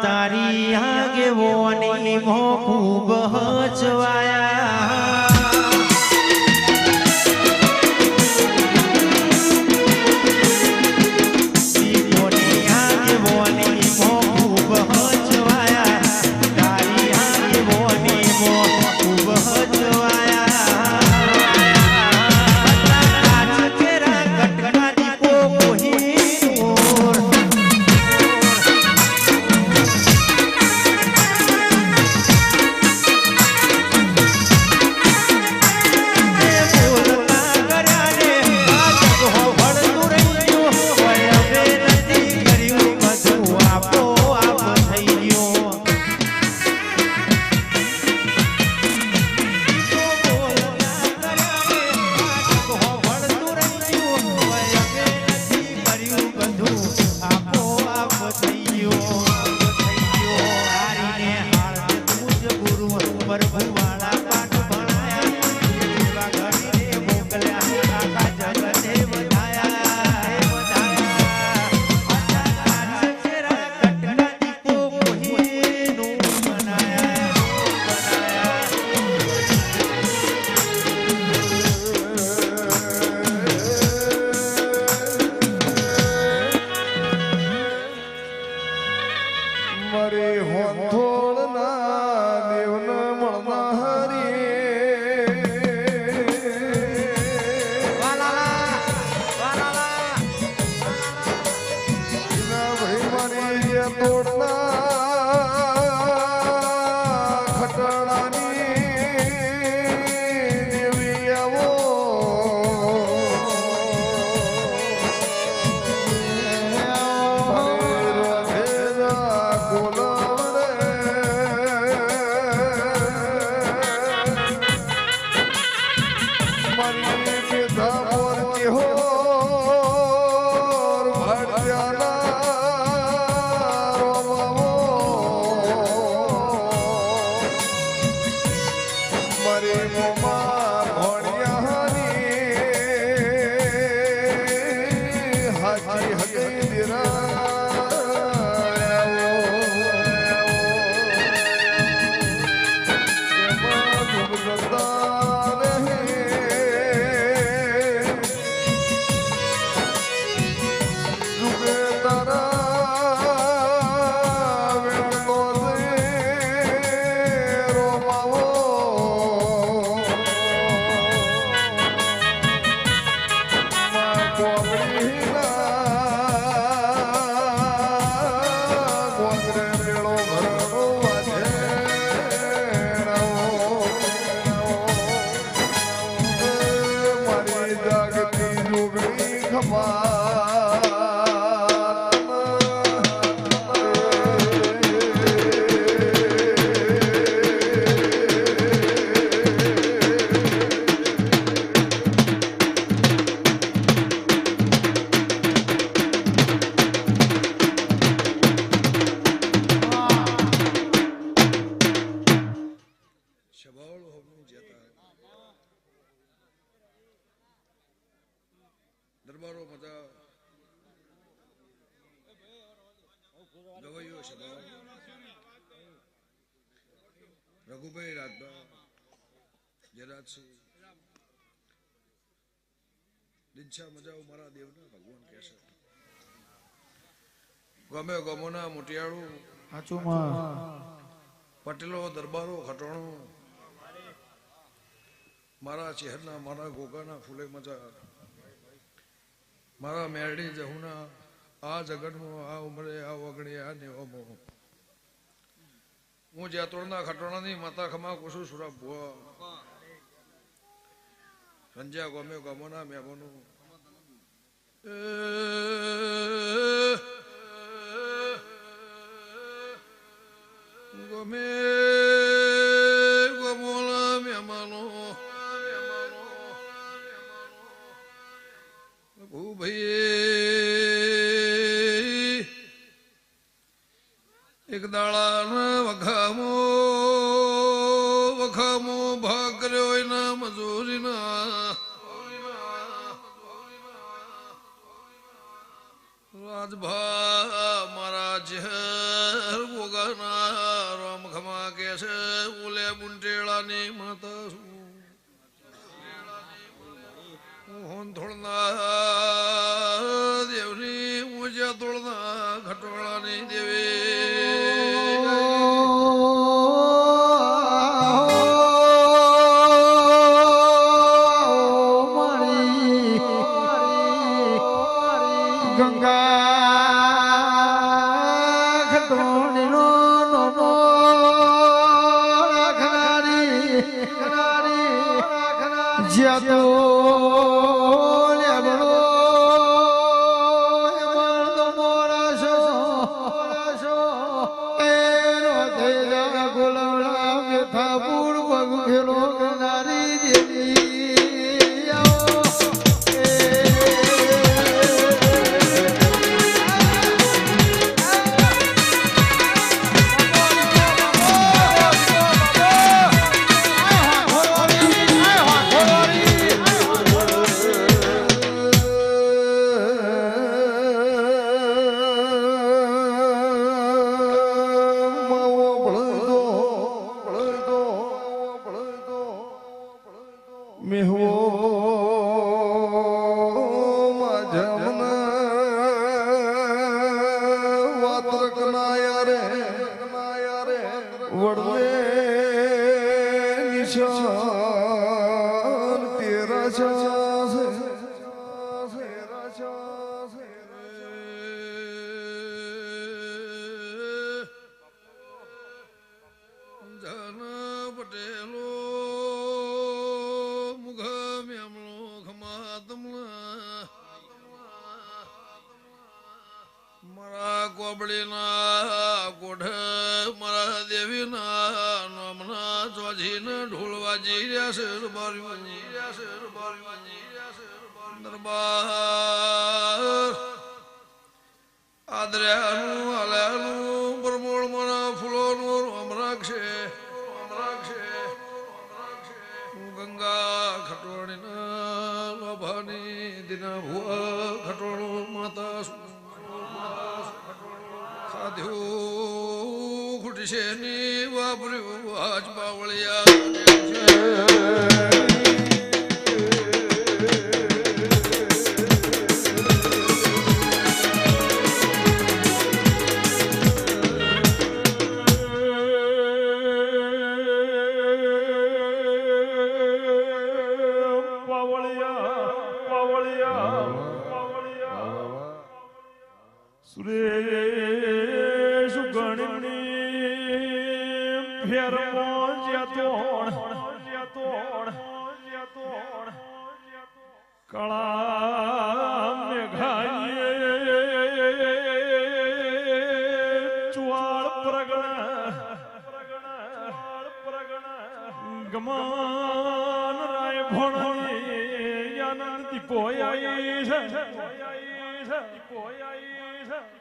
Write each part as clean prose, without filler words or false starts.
તારી આગેવાની મો ખૂબ હચવાયા દરબારો બધા ગવાઈઓ છે રઘુભાઈ રાજભા જયરાજસિંહ દિનછા મજાઓ મારા દેવના ભગવાન કહે છે ગમે ગમોના મોટિયાળું પટેલો દરબારો ખટોણો મારા ચહેરના મારા ગોગાના ફૂલે મજા મારા મેરડી જહુના આ જગતમાં આ ઉમરે આ વગડે આ નેવમો હું જાતોડના ખટોણાની માતા ખમા કુસુ સુરા ભુવા સંજ્યા ગમે ગમોના મેમોનું ગમે ગમોના મહેમાનો ભાઈ એક દાળાના વખામો ભાગ કર્યો એના મજૂરીના રાજભા મારા ઝેર માં કે છે ઓલે બુંટેળાની માતા છું હું થોડના દેવની પૂજા થોડના ખટોળાની દેવી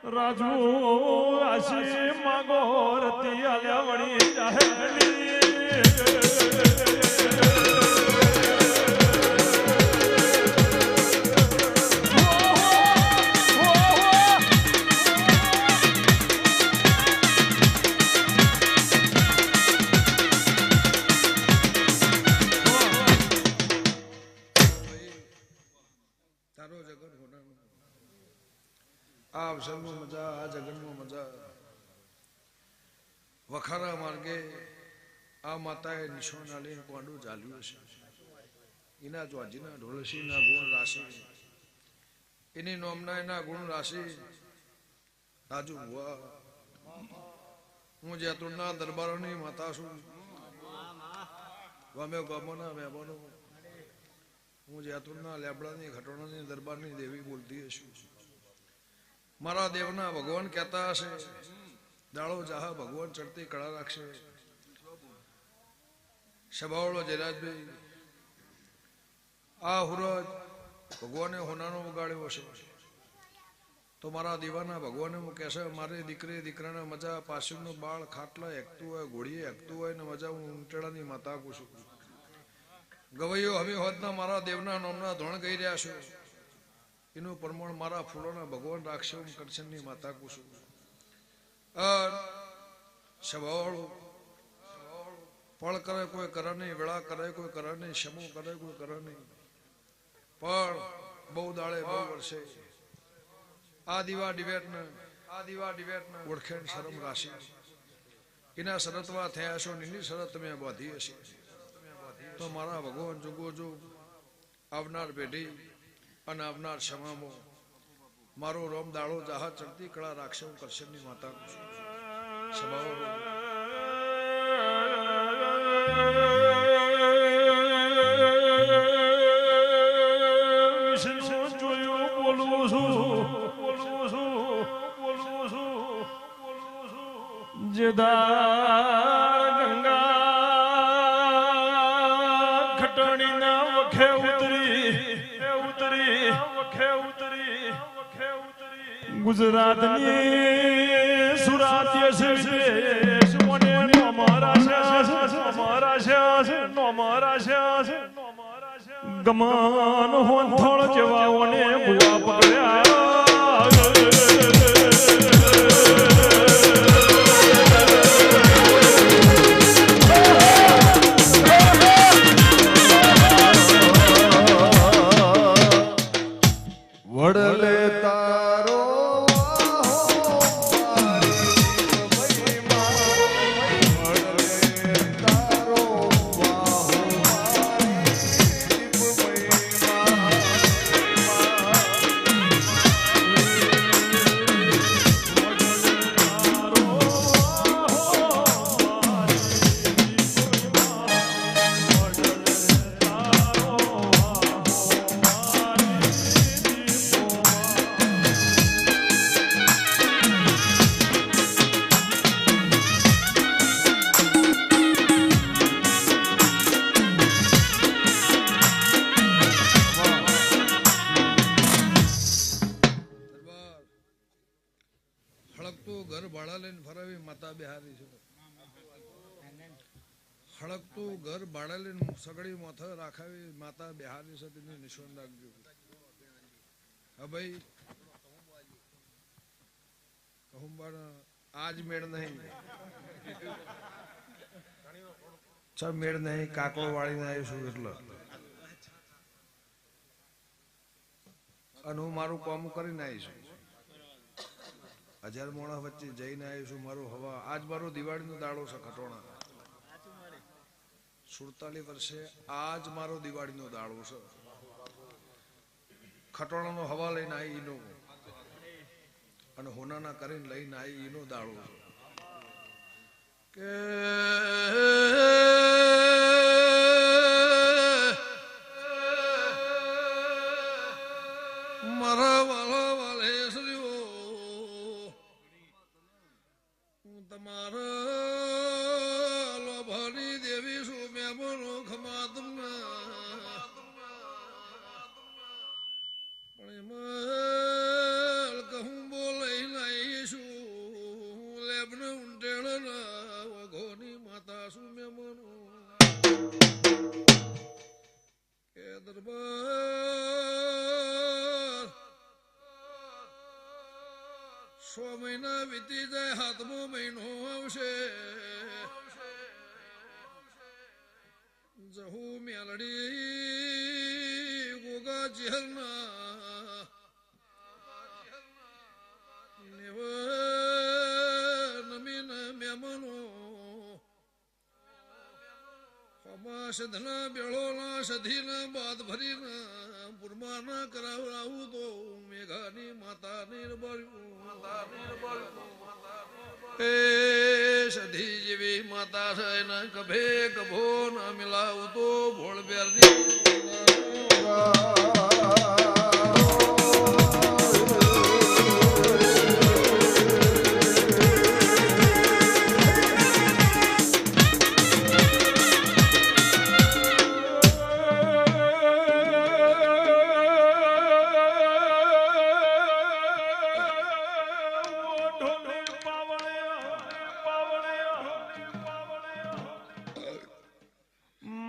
રાજુ આશી માગો રતી આલ્યા વળી જાહેલી વખારા માર્ગે આ માતાએ નિશાના લઈને પાંડુ ચાલ્યું છે એના જ્વાજીના ઢોલસીના ગુણ રાશિ એની નોમના એના ગુણ રાશિ રાજુ ભુવા હું જૈતુરના દરબારોની માતા છું વામે ગામોના મહેમાનો હું જૈતુરના લેબડાની ખટોણાની દરબારની દેવી બોલતી છું મારા દેવના ભગવાન કહેતા હશે દાળો જાહા ભગવાન ચડતી કળા રાખશે સભાવળો જયરાજભાઈ આ હુરજ ભગવાને હોનાનો ઉગાડ્યો છે તો મારા દીવાના ભગવાને હું કહેશે મારી દીકરી દીકરાના મજા પાછળનું બાળ ખાટલા એકતું હોય ઘોડીએ એકતું હોય ને મજા હું ઊંટેડાની માતા પૂછું ગવૈયો હવે હોદના મારા દેવના નામના ધોણ ગઈ રહ્યા છે એનું પ્રમાણ મારા ફૂલોના ભગવાન રાખશે હું કરશનની માતા પૂછું સભાવાળું પળ કરે કોઈ કરે નહીં, વેળા કરે કોઈ કરે નહીં, શમો કરે કોઈ કરે નહીં, પણ બહુ દાડે બહુ વર્ષે આ દીવા ડિવેટને ઓળખેણ શરમ રાશિ એના શરતવા થયા છો, એની શરત તમે બાંધી હશે. તો મારા ભગવાન જુગો જો આવનાર પેઢી અને આવનાર ક્ષમામો મારો રોમ દાડો જાહા ચડતી કળા રાખશે. હું કરશનની માતાનું છું. સ્વભાવ જદાર ગંગા ખટણી ના વખે ઉતરી ગુજરાતની સુરાત્ય ગમન હોંથળ જેવાઓને ભૂવા પડ્યા વડલે તારો હળકતું ઘર ભાડા લઈને સગડી મોથે રાખાવી માતા બિહારી છે તેને નિશાન રાખજો. હા ભાઈ આજ મેળ નહીં, ચાલ મેળ નહીં, કાકડો વાળીને આવીશું એટલે અને હું મારું કામ કરીને આવીશું. 1000 મોણા વચ્ચે જઈને આવીશું. મારું હવા આજ મારો દિવાળીનો દાડો છે ખટોણા 47 વર્ષે આજ મારો દિવાળીનો દાડો છે. ખટોણાનો હવા લઈને આવી એનો અને હોનાના કરીને લઈને આવી એનો દાડો છે કે મારા વાલા વાલે હું તમારા લોભાની દેવી છું. મેં બોલો ખમા તમને પણ એમાં કહું બોલાઈ નાઈશું લેબને ઊંટેણ વઘોની માતા છું. મેં બોલો કે દરબાર 6 મહિના વીતી જાય, 7મો મહિનો આવશે. જહુ મેલડી ગોગા જેલના નમીન મેમનો હમા સધના બેળોના સધીના બાદ ભરીના પુરમાના કરાવરાવું તો મેઘાની માતા નિર્બળ્યું એ સધી જેવી માતા છે ને કભે કભો ના મિલાવું તો ભોળ બેરની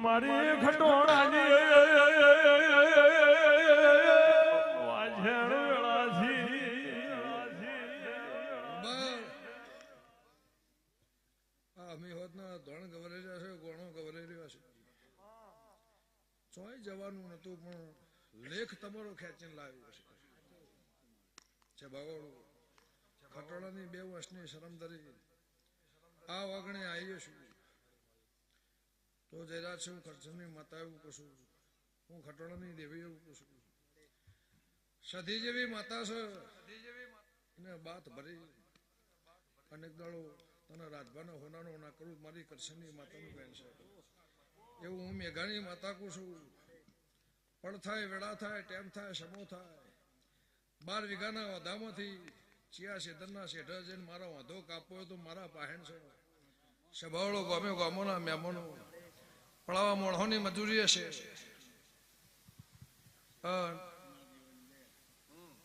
મારી ખટોણાની વાજણ વેળાથી અમે હોત ના ધોણ ગવરે છે ગોણો ગવરે રહ્યો છે ચોય જવાનું નતું પણ લેખ તમારો ખેંચીને લાવ્યો છે ભગવાન ખટોળાની 2 વર્ષની શરમ ધરી આ વાગણે આવી છું તો જયરાજ છે હું ખર્ચની માતા એવું કશું હું ખટોળાની દેવી એવું કશું સધી જેવી માતા છે એને બાત ભરી અનેક દાડો તને રાજભાનો હોનાનો ના કરું મારી કરશનની માતાનું બેન છે એવું હું મેઘાણી માતા કહું છું પણ થાય વેળા થાય ટેમ થાય સમો થાય 12 વીઘાના વધામાંથી ચિયા શેતરના શેઠા જઈને મારા વાંધો કાપવો હોય તો મારા પાહેણ છે સભાવળો ગામે ગામોના મહેમાનો પળાવા મોણોની મજૂરી હશે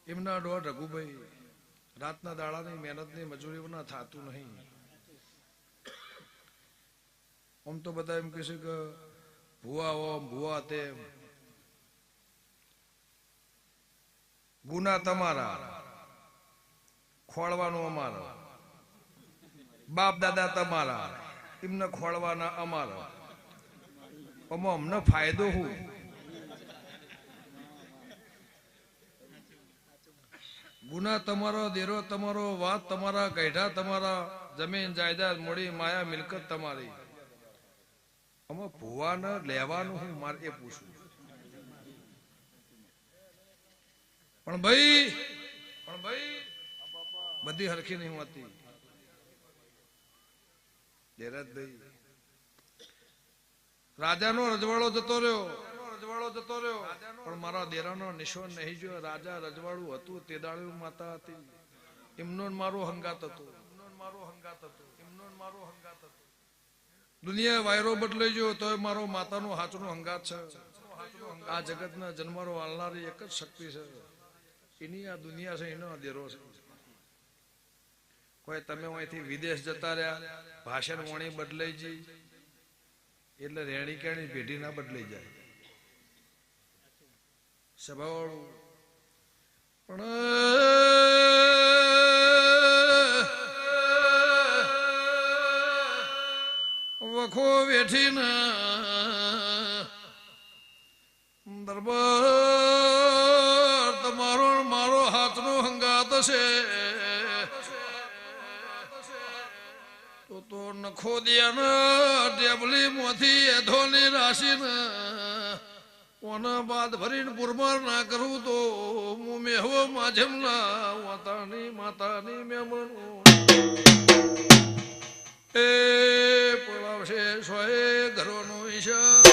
એમના દોઢ રઘુભાઈ રાતના દાડાની મહેનતની મજૂરીઓના થતું નહીં આમ તો બધા એમ કહેશે કે ભૂવા ઓમ ભૂવા તેમ ગુના તમારા ખોળવાનું અમારા બાપ દાદા તમારા એમને ખોળવાના અમારા આમાં અમને ફાયદો હું ગુના તમારો દેરો તમારો વાત તમારા ગઈઢા તમારા જમીન જાયદાદ મોડી માયા મિલકત તમારી આમાં ભૂવાને લેવાનું હું મારે એ પૂછું પણ ભાઈ બધી હરખી નહીં હોતી દેરાજભાઈ રાજાનો રજવાડો જતો રહ્યો પણ મારા દેરાનો નિશાન નહીં જો રાજા રજવાડું હતું તે દાડે માતા હતી એમનો મારો હંગાત હતો દુનિયા વાયરો બદલાઈ ગયો તો મારો માતાનો હાચનો હંગાત છે આ જગતના જન્મારો આલનારી એક જ શક્તિ છે એની આ દુનિયા છે એનો દેરો છે કોઈ તમે અહીંથી વિદેશ જતા રહ્યા ભાષણ વાણી બદલાઈ જઈ એટલે રેણી કેણી પેઢી ના બદલાઈ જાય સભાવાળું પણ વખો વેઠીને દરબાર તમારો મારો હાથનો હંગાત છે તો નખો દિયાના ટેબલી મોથી એધોની રાશિને ઓના બાદ ભરીને પુરમાર ના કરું તો હું મેહવો માધ્યમના માતાની મહેમાનો એ પડાવશે સોએ ઘરોનો ઈશા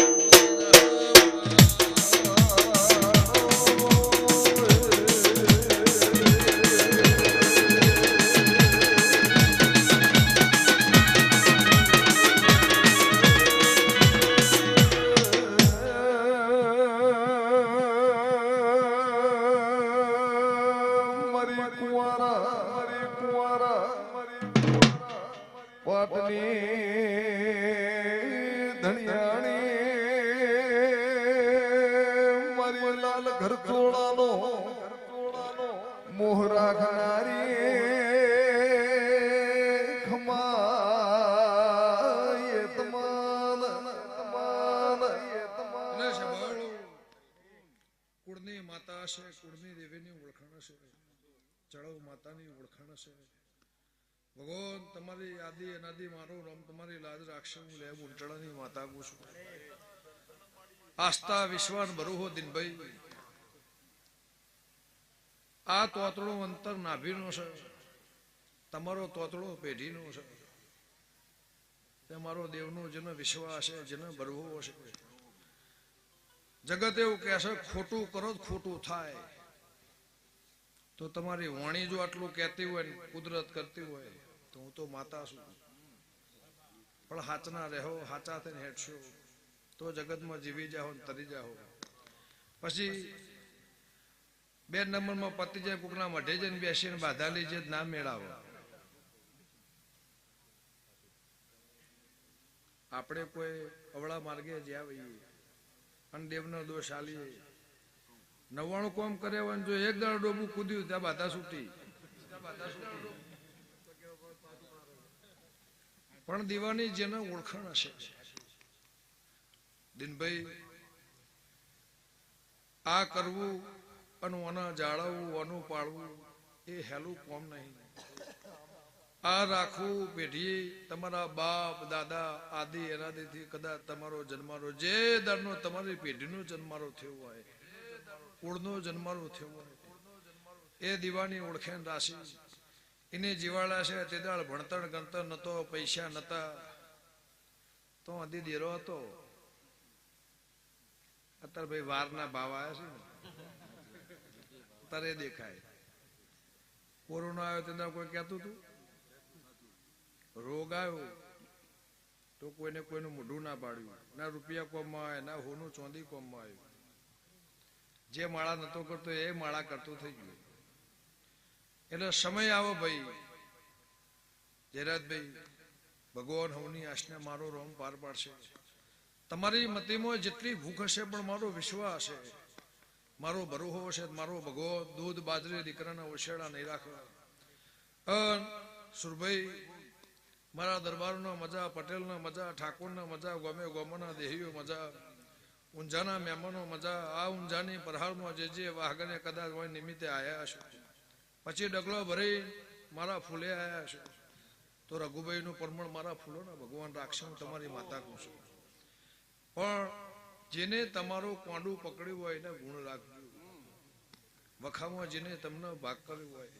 કુળની માતા છે કુળની દેવીની ઓળખાણ છે ચડવ માતાની ઓળખાણ છે ભગવાન તમારી આદિ અનાદિ મારું નામ તમારી લાજ રાખશે હું લે ઉંટળાની માતા કહું છું આસ્થા વિશ્વાસ ભરું હો દિનભાઈ આ તોતળો અંતર નાભીનો છે તમારો તોતળો પેઢીનો છે તે મારો દેવનો જેનો વિશ્વાસ છે જેને ભરવો હશે જગત એવું કહેશે ખોટું કરો ખોટું થાય તો તમારી વાણી જો આટલું કહેતી હોય ને કુદરત કરતી હોય તો હું તો માતા છું પણ હાચના રહો હાચા થઈને હેઠશો તો જગતમાં જીવી જાઓ ને તરી જાઓ પછી 2 નંબરમાં પતિ જાય કોકના મઢે જઈને બેસીને બાધા લીજે ના મેળાવો આપણે કોઈ અવળા માર્ગે જ્યાં આવીએ અને દેવનો દોષ આલીએ 99 કોમ કરે હોય જો એક દાડો ડોબું કૂદ્યું ત્યાં બાધા છૂટી પણ દીવાની જેને ઓળખાણ હશે, દિનભાઈ આ કરવું અને ઓના જાળવવું, ઓનું પાળવું એ હેલું કોમ નહીં. આ રાખવું પેઢી તમારા બાપ દાદા આદિ એનાદિથી કદાચ તમારો જન્મારો જે દરનો તમારી પેઢીનો જન્મારો થયો હોય, કુળનો જન્મારો થયો હોય, એ દીવાની ઓળખેન રાશિ એને જીવાળા છે. તે દાળ ભણતર ગણતર નતો, પૈસા નતા, તો અધી દેરો હતો. અત્યારે ભાઈ વારના ભાવ આવ્યા છે ને, અત્યારે દેખાય. કોરોના આવ્યો તેના કોઈ કહેતું હતું, રોગ આવ્યો તો કોઈને કોઈનું મોઢું ના પાડ્યું, ના રૂપિયા કોમમાં આવે, ના હોનું ચોંદી કોમમાં આવ્યું. જે માળા નતો કરતો એ માળા કરતો થઈ ગયો. એટલે સમય આવો ભાઈ જયરાજભાઈ, ભગવાન હવની આશને મારો રોમ પાર પાડશે. તમારી મતીમાં જેટલી ભૂખ હશે પણ મારો વિશ્વાસ હશે, મારો ભરોહો હશે, મારો ભગવાન દૂધ બાજરી દીકરાના ઓછેડા નહીં રાખે. સુરભાઈ મારા દરબારના મજા, પટેલના મજા, ઠાકોરના મજા, ગમે ગોમના દેહીઓ મજા, ઊંઝાના મહેમાનો મજા. આ ઊંઝાની પ્રહારમાં જે વાઘને કદાચ હોય નિમિત્તે આવ્યા હશે, પછી ડગલો ભરી મારા ફૂલે આવ્યા હશે, તો રઘુભાઈનું પરમણ મારા ફૂલોના ભગવાન રાખશે. હું તમારી માતા કહું છું. પણ જેને તમારું કોંડું પકડ્યું હોય એને ગુણ રાખજો. વખામાં જેને તમને ભાગ કર્યો હોય,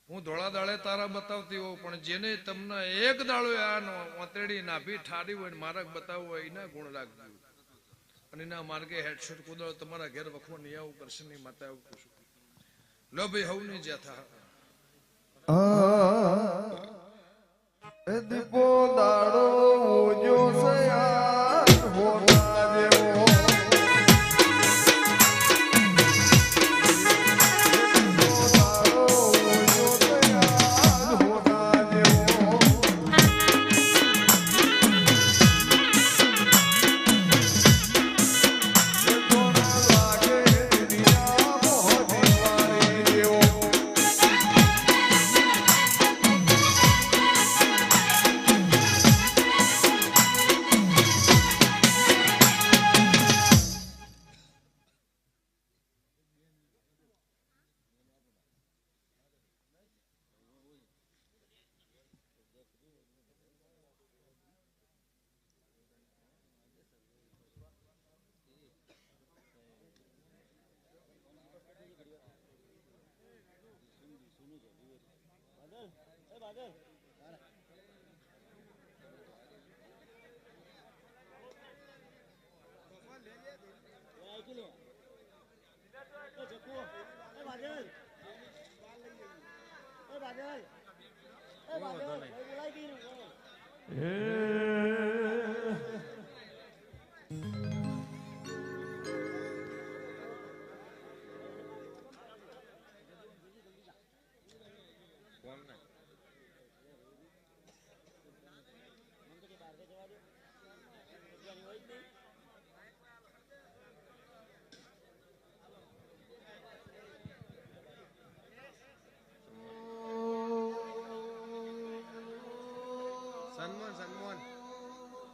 હું ધોળા દાડે તારા બતાવતી હોઉં, પણ જેને તમને એક દાડો આ ઓતેડી નાભી ઠારી હોય માર્ગ બતાવવું હોય એના ગુણ રાખજો. અને એના માર્ગે હેડશોટ કુદળ તમારા ઘેર વખવા નહીં આવું કરશે નહીં માતા એવું કહું છું. લો ભાઈ હવ ની જ્યાં દીપો દાડો ઉજો સયાન હોના જેવો.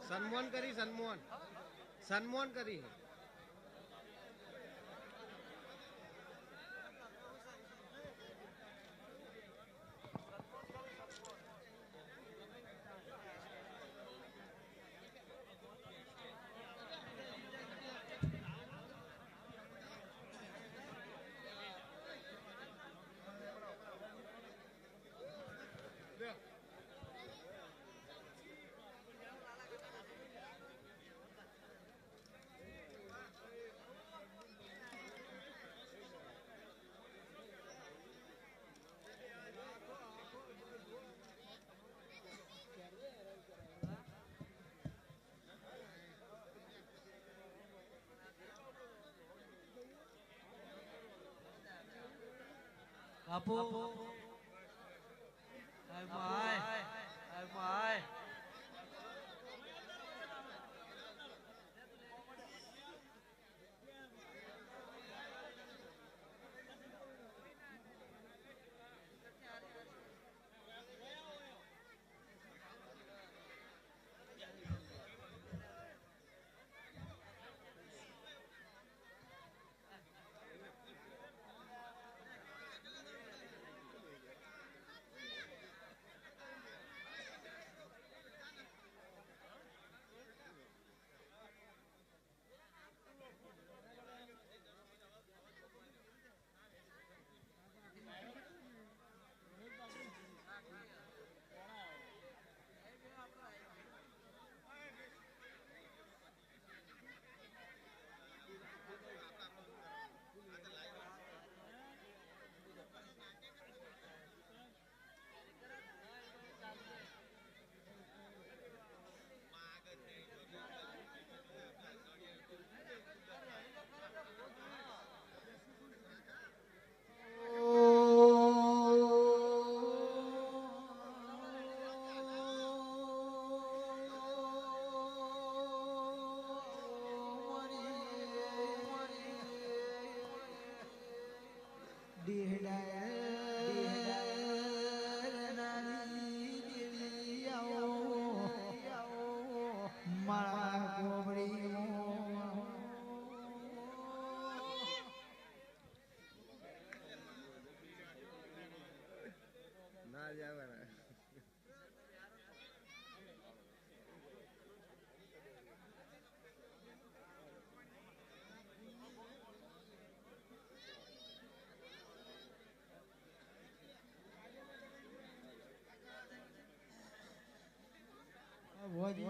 સન્માન કરી, સન્માન કરી. બાપુ ભોજી